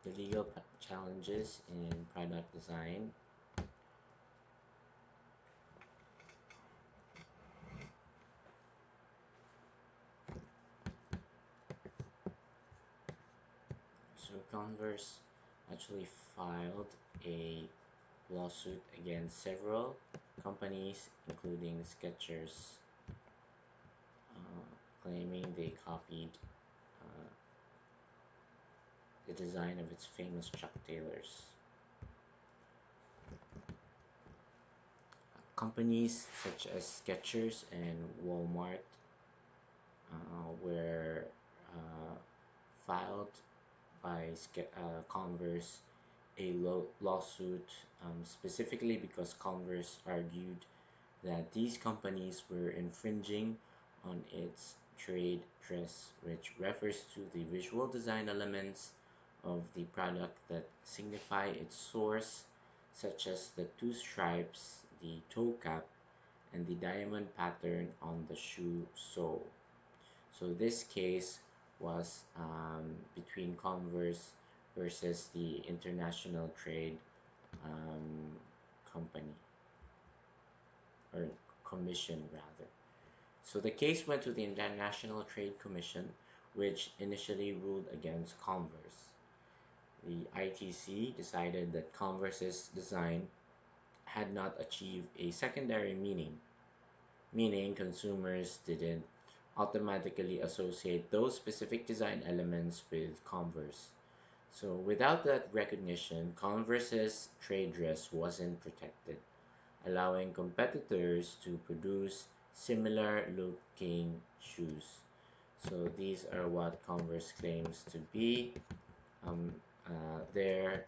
the legal challenges in product design. So Converse actually filed a lawsuit against several companies, including Skechers, uh, claiming they copied uh, the design of its famous Chuck Taylors. Companies such as Skechers and Walmart were uh, filed by Converse a lawsuit specifically because Converse argued that these companies were infringing on its trade dress, which refers to the visual design elements of the product that signify its source, such as the two stripes, the toe cap, and the diamond pattern on the shoe sole. So this case was between Converse versus the International Trade um, Company, or Commission rather. So the case went to the International Trade Commission, which initially ruled against Converse. The ITC decided that Converse's design had not achieved a secondary meaning, meaning consumers didn't automatically associate those specific design elements with Converse. So without that recognition, Converse's trade dress wasn't protected, allowing competitors to produce similar looking shoes. So these are what Converse claims to be their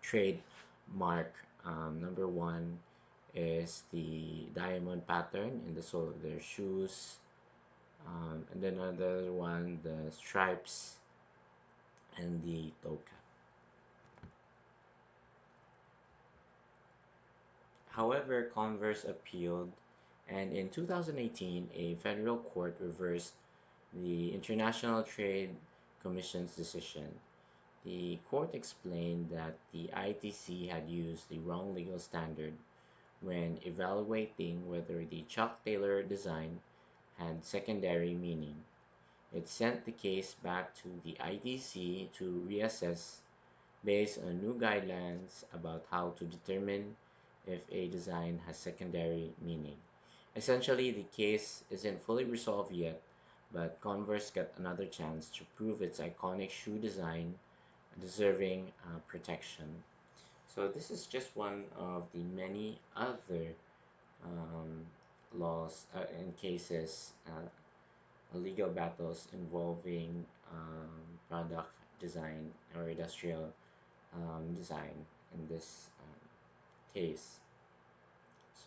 trademark. Number one is the diamond pattern in the sole of their shoes, and then another one, the stripes and the toe cap. However, Converse appealed, and in 2018, a federal court reversed the International Trade Commission's decision. The court explained that the ITC had used the wrong legal standard when evaluating whether the Chuck Taylor design had secondary meaning. It sent the case back to the ITC to reassess based on new guidelines about how to determine if a design has secondary meaning. Essentially, the case isn't fully resolved yet, but Converse got another chance to prove its iconic shoe design deserving protection. So this is just one of the many other um, laws and cases, legal battles involving product design or industrial design in this case.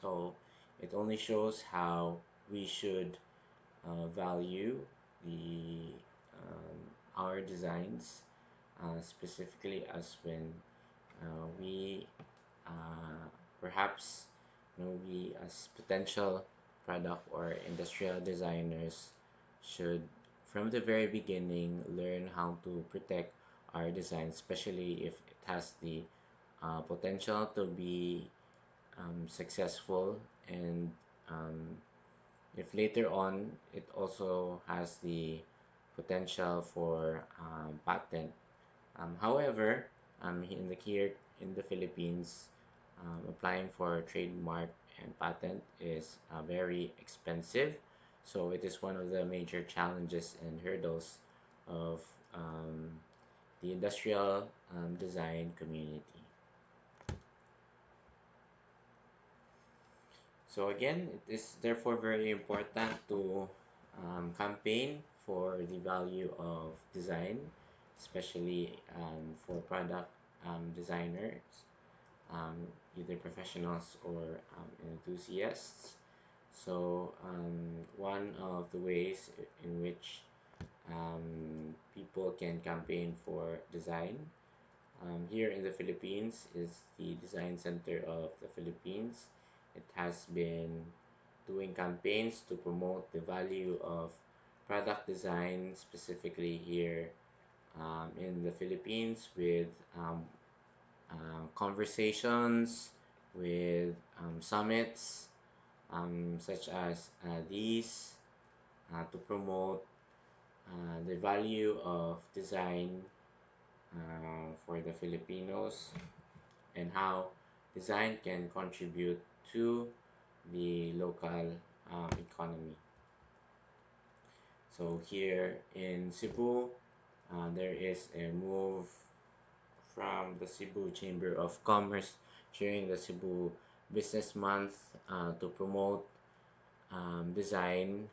So it only shows how we should value the our designs, specifically as when we perhaps we as potential product or industrial designers should from the very beginning learn how to protect our design, especially if it has the potential to be successful, and um, if later on it also has the potential for patent. However, here in the Philippines, applying for trademark and patent is very expensive. So it is one of the major challenges and hurdles of the industrial design community. So again, it is therefore very important to campaign for the value of design, especially for product designers, either professionals or enthusiasts. So one of the ways in which people can campaign for design here in the Philippines is the Design Center of the Philippines. It has been doing campaigns to promote the value of product design, specifically here in the Philippines with conversations, with summits such as these to promote the value of design for the Filipinos and how design can contribute to the local economy. So here in Cebu, there is a move from the Cebu Chamber of Commerce during the Cebu Business Month to promote design.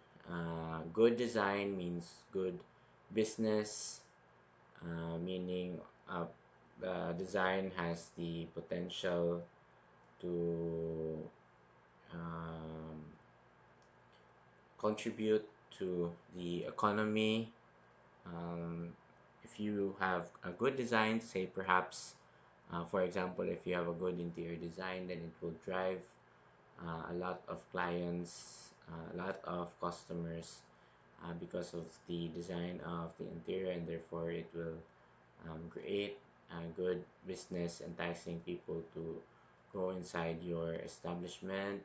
Good design means good business, meaning the design has the potential to um, contribute to the economy. Um, if you have a good design, say perhaps, for example, if you have a good interior design, then it will drive a lot of clients, a lot of customers because of the design of the interior, and therefore it will create a good business, enticing people to go inside your establishment,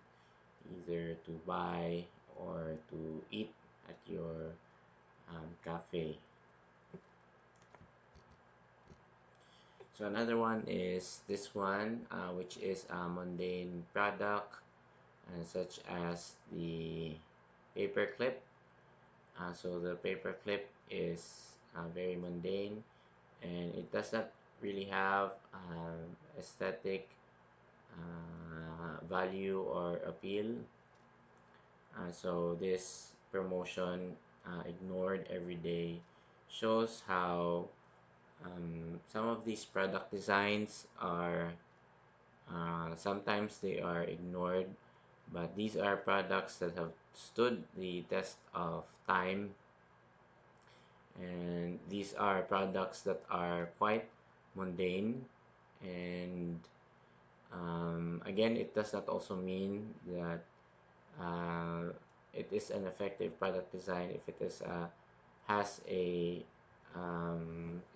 either to buy or to eat at your cafe. So another one is this one, which is a mundane product, such as the paper clip. So the paper clip is very mundane, and it does not really have aesthetic value or appeal. So this promotion, ignored every day, shows how some of these product designs are sometimes they are ignored, but these are products that have stood the test of time, and these are products that are quite mundane. And again, it does not also mean that uh, it is an effective product design if it is has a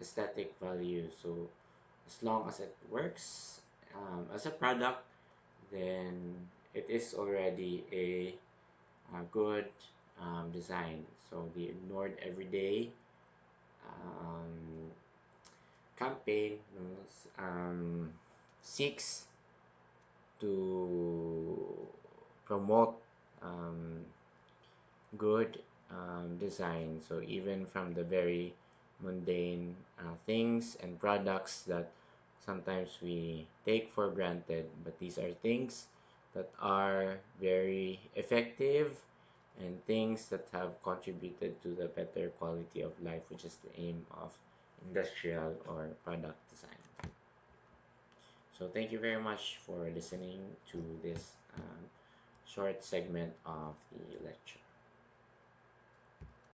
aesthetic value. So as long as it works as a product, then it is already a good design. So the ignored everyday um, campaign seeks to promote um, good design. So even from the very mundane things and products that sometimes we take for granted, but these are things that are very effective and things that have contributed to the better quality of life, which is the aim of industrial or product design. So thank you very much for listening to this short segment of the lecture.